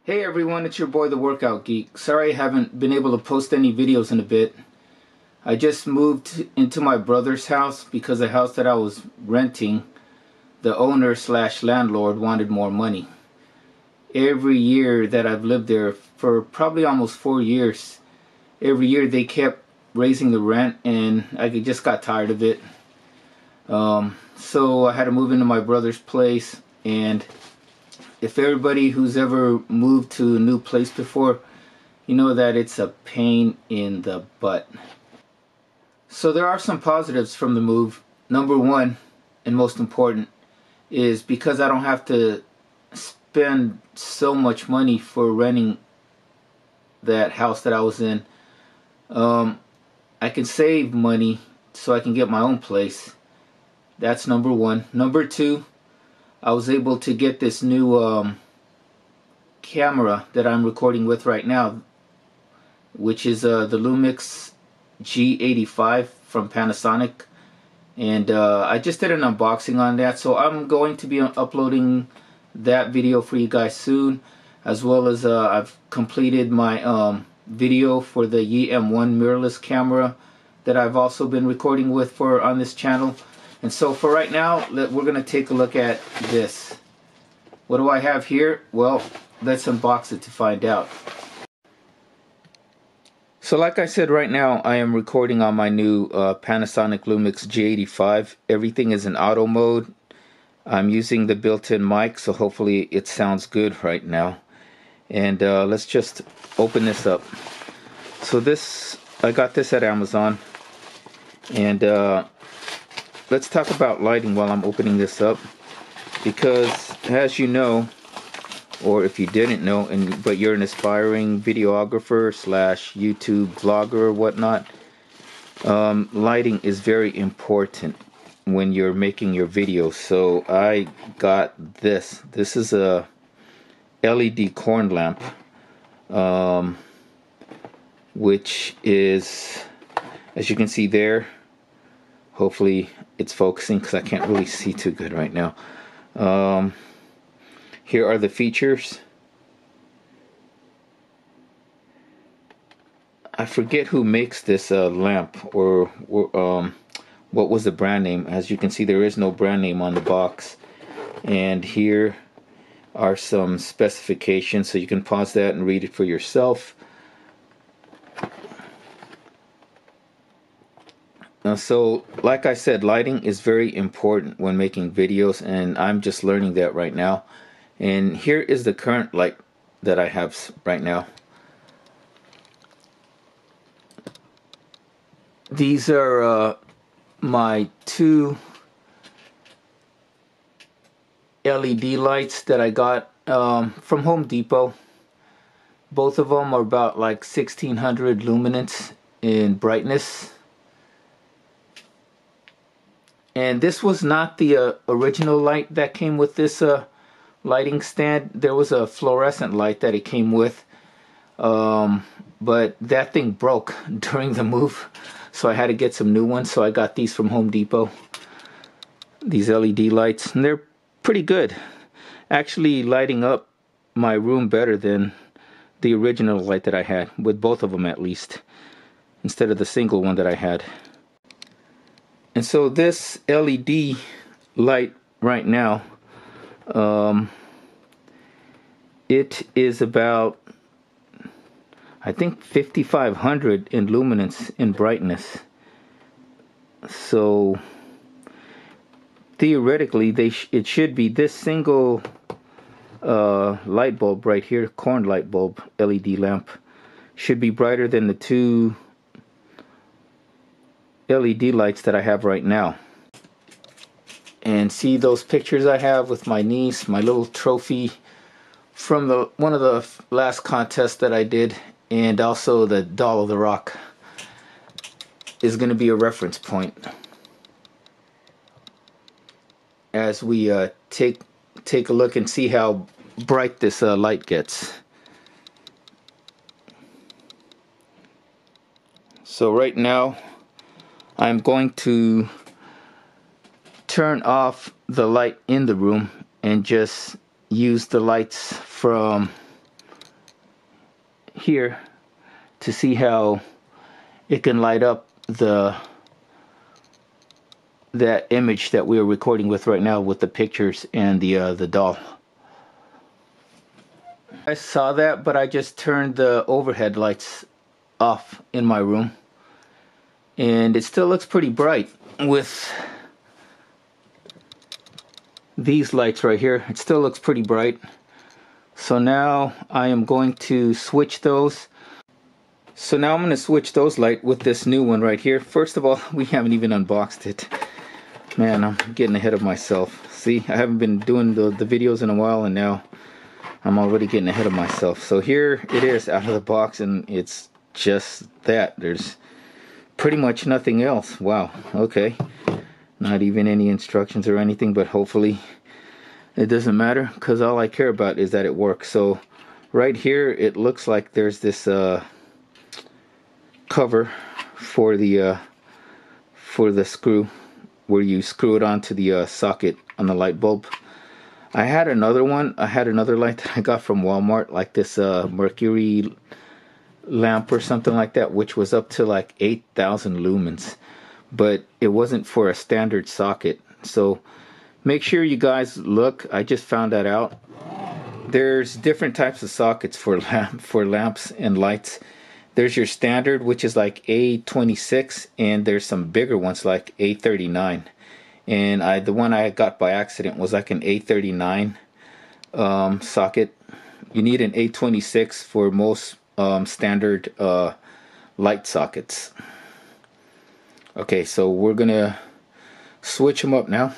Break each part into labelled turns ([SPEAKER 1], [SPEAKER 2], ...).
[SPEAKER 1] Hey everyone, it's your boy the Workout Geek. Sorry I haven't been able to post any videos in a bit. I just moved into my brother's house because the house that I was renting, the owner slash landlord wanted more money. Every year that I've lived there, for probably almost 4 years, every year they kept raising the rent and I just got tired of it. So I had to move into my brother's place, and if everybody who's ever moved to a new place before, you know that it's a pain in the butt. So there are some positives from the move. Number one, and most important, is because I don't have to spend so much money for renting that house that I was in. I can save money so I can get my own place. That's number one. Number two, I was able to get this new camera that I'm recording with right now, which is the Lumix G85 from Panasonic, and I just did an unboxing on that, so I'm going to be uploading that video for you guys soon, as well as I've completed my video for the EM1 mirrorless camera that I've also been recording with on this channel. And so for right now, we're going to take a look at this. What do I have here? Well, let's unbox it to find out. So like I said, right now I am recording on my new Panasonic Lumix G85. Everything is in auto mode. I'm using the built-in mic, so hopefully it sounds good right now. And let's just open this up. So I got this at Amazon. And let's talk about lighting while I'm opening this up, because as you know, or if you didn't know, but you're an aspiring videographer slash YouTube vlogger or whatnot, lighting is very important when you're making your videos. So I got this. This is a LED corn lamp, which is, as you can see there, hopefully it's focusing because I can't really see too good right now. Here are the features. I forget who makes this lamp, or what was the brand name. As you can see, there is no brand name on the box. And here are some specifications, so you can pause that and read it for yourself. So like I said, lighting is very important when making videos, and I'm just learning that right now. And here is the current light that I have right now. These are my two LED lights that I got from Home Depot. Both of them are about like 1600 luminance in brightness. And this was not the original light that came with this lighting stand. There was a fluorescent light that it came with, but that thing broke during the move, so I had to get some new ones. So I got these from Home Depot, these LED lights, and they're pretty good, actually lighting up my room better than the original light that I had, with both of them at least, instead of the single one that I had. And so this LED light right now, it is about, I think, 5500 in luminance in brightness. So theoretically, it should be this single light bulb right here, corn light bulb LED lamp, should be brighter than the two LED lights that I have right now. And see those pictures I have with my niece, my little trophy from one of the last contests that I did, and also the doll of the rock is going to be a reference point as we take a look and see how bright this light gets. So right now I'm going to turn off the light in the room and just use the lights from here to see how it can light up that image that we are recording with right now with the pictures and the doll. I saw that, but I just turned the overhead lights off in my room, and it still looks pretty bright with these lights right here. It still looks pretty bright. So now I am going to switch those. So now I'm going to switch those lights with this new one right here. First of all, we haven't even unboxed it. Man, I'm getting ahead of myself. See, I haven't been doing the videos in a while, and now I'm already getting ahead of myself. So here it is out of the box, and it's just that. There's pretty much nothing else. Wow, okay. Not even any instructions or anything, but hopefully it doesn't matter, because all I care about is that it works. So right here it looks like there's this cover for the screw, where you screw it onto the socket on the light bulb. I had another one. I had another light that I got from Walmart, like this mercury lamp or something like that, which was up to like 8,000 lumens, but it wasn't for a standard socket. So make sure you guys look. I just found that out. There's different types of sockets for lamps and lights. There's your standard, which is like A26, and there's some bigger ones like A39. And the one I got by accident was like an A39 socket. You need an A26 for most standard light sockets. Okay, so we're gonna switch them up now.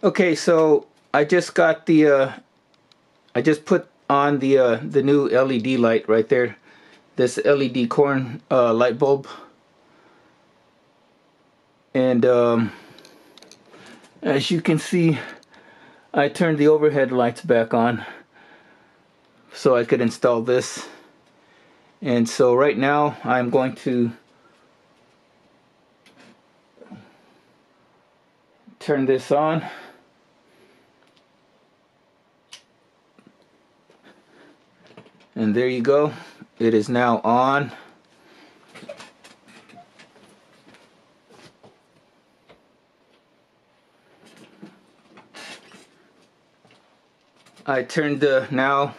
[SPEAKER 1] Okay, so I just got I just put on the new LED light right there, this LED corn light bulb, and as you can see, I turned the overhead lights back on so I could install this. And so right now I'm going to turn this on. And there you go. It is now on. I turned the now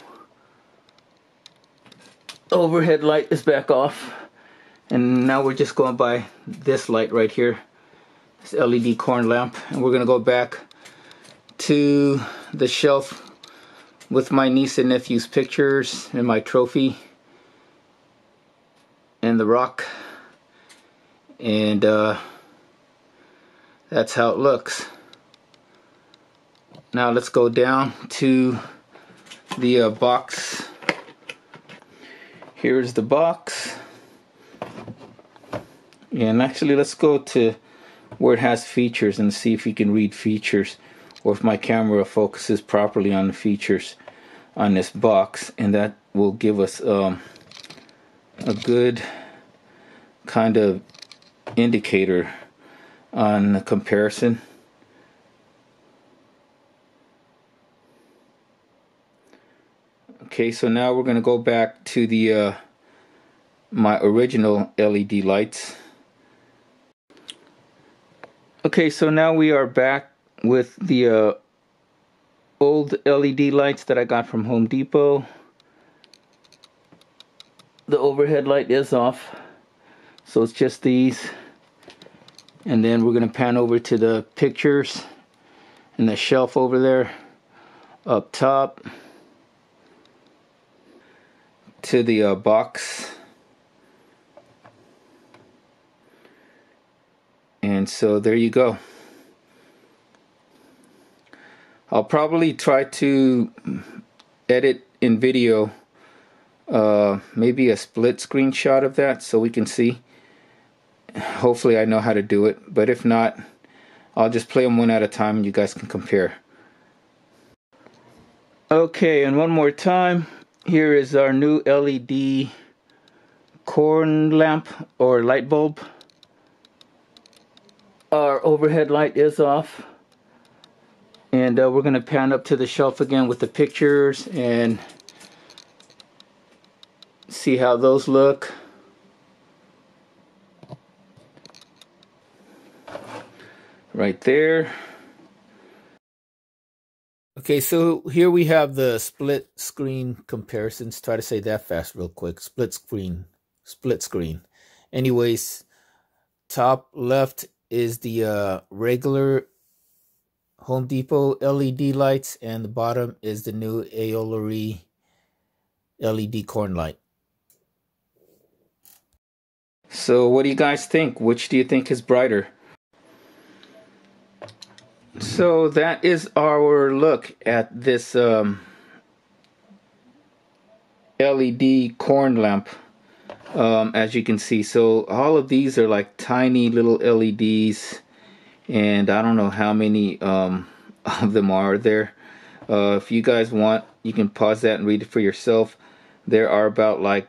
[SPEAKER 1] overhead light is back off, and now we're just going by this light right here, this LED corn lamp, and we're gonna go back to the shelf with my niece and nephew's pictures and my trophy and the rock, and that's how it looks. Now let's go down to the box. Here's the box, and actually let's go to where it has features and see if you can read features, or if my camera focuses properly on the features on this box, and that will give us a good kind of indicator on the comparison. Okay, so now we're going to go back to the my original LED lights. Okay, so now we are back with the old LED lights that I got from Home Depot. The overhead light is off, so it's just these. And then we're going to pan over to the pictures and the shelf over there up top, to the box. And so there you go. I'll probably try to edit in video maybe a split screenshot of that so we can see. Hopefully I know how to do it, but if not, I'll just play them one at a time and you guys can compare. Okay, and one more time, here is our new LED corn lamp or light bulb. Our overhead light is off, and we're going to pan up to the shelf again with the pictures and see how those look. Right there. Okay, so here we have the split screen comparisons. Try to say that fast real quick. Split screen. Anyways, top left is the regular Home Depot LED lights, and the bottom is the new Aolary LED corn light. So what do you guys think? Which do you think is brighter? So that is our look at this LED corn lamp. As you can see, so all of these are like tiny little LEDs, and I don't know how many of them are there. If you guys want, you can pause that and read it for yourself. There are about like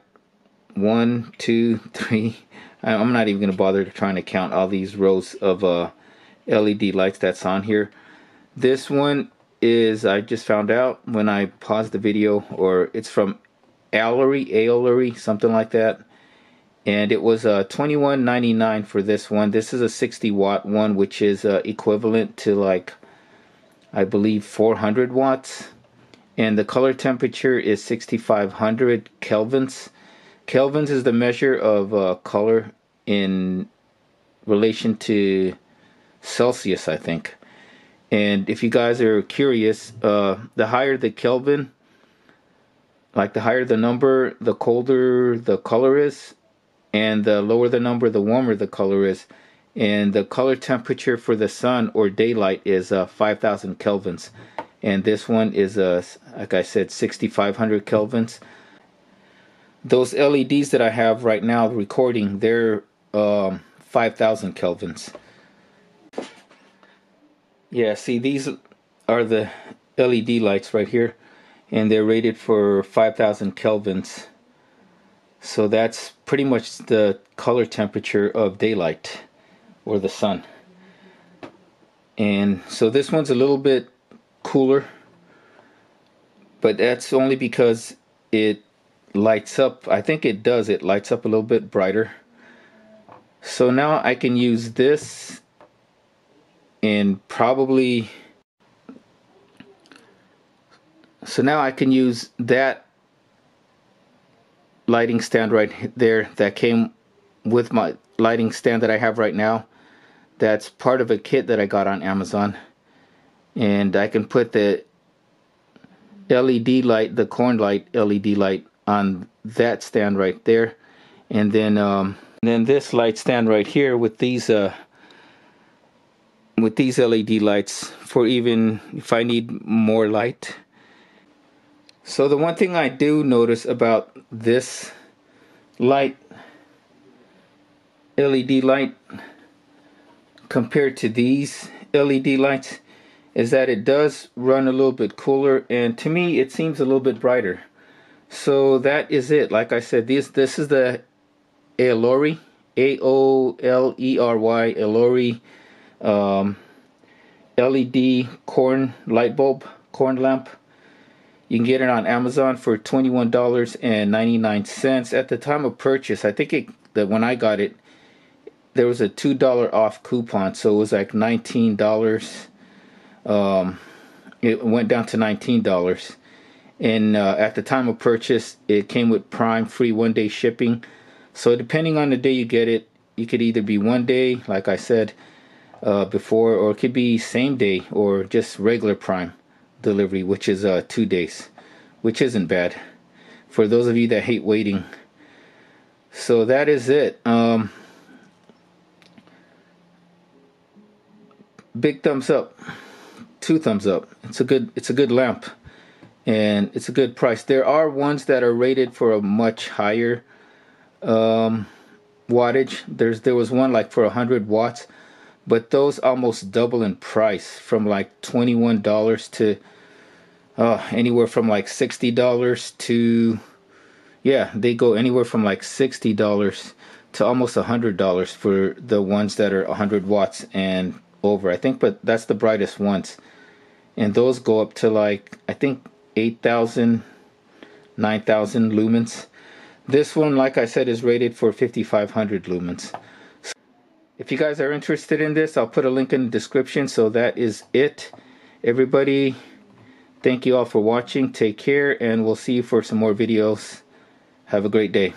[SPEAKER 1] 1, 2, 3. I'm not even going to bother trying to count all these rows of LED lights that's on here. This one is, I just found out when I paused the video, or it's from Aolary, something like that. And it was $21.99 for this one. This is a 60 watt one, which is equivalent to like, I believe, 400 watts. And the color temperature is 6500 kelvins. Kelvins is the measure of color in relation to Celsius, I think. And if you guys are curious, the higher the Kelvin, like the higher the number, the colder the color is, and the lower the number, the warmer the color is. And the color temperature for the sun or daylight is 5000 kelvins, and this one is like I said, 6500 kelvins. Those LEDs that I have right now recording, they're 5000 kelvins. Yeah, see, these are the LED lights right here, and they're rated for 5000 kelvins. So that's pretty much the color temperature of daylight or the sun. And so this one's a little bit cooler, but that's only because it lights up. I think it does, it lights up a little bit brighter. So now I can use this and probably, so now I can use that lighting stand right there that came with my lighting stand that I have right now. That's part of a kit that I got on Amazon, and I can put the LED light, the corn light LED light, on that stand right there, and then this light stand right here with these LED lights for even if I need more light. So the one thing I do notice about this light, LED light, compared to these LED lights, is that it does run a little bit cooler, and to me it seems a little bit brighter. So that is it. Like I said, this is the Aolary, A-O-L-E-R-Y, Aolary LED corn light bulb, corn lamp. You can get it on Amazon for $21.99. At the time of purchase, I think that when I got it, there was a $2 off coupon, so it was like $19. It went down to $19. And at the time of purchase, it came with Prime free 1-day shipping. So depending on the day you get it, you could either be 1 day, like I said before, or it could be same day, or just regular Prime delivery, which is 2 days, which isn't bad for those of you that hate waiting. So that is it. Big thumbs up, 2 thumbs up. It's a good lamp, and it's a good price. There are ones that are rated for a much higher wattage. There was one like for 100 watts, but those almost double in price, from like $21 to anywhere from like $60 to, yeah, they go anywhere from like $60 to almost $100 for the ones that are 100 watts and over, I think. But that's the brightest ones, and those go up to like, I think, 8,000, 9,000 lumens. This one, like I said, is rated for 5500 lumens. If you guys are interested in this, I'll put a link in the description. So that is it. Everybody, thank you all for watching. Take care, and we'll see you for some more videos. Have a great day.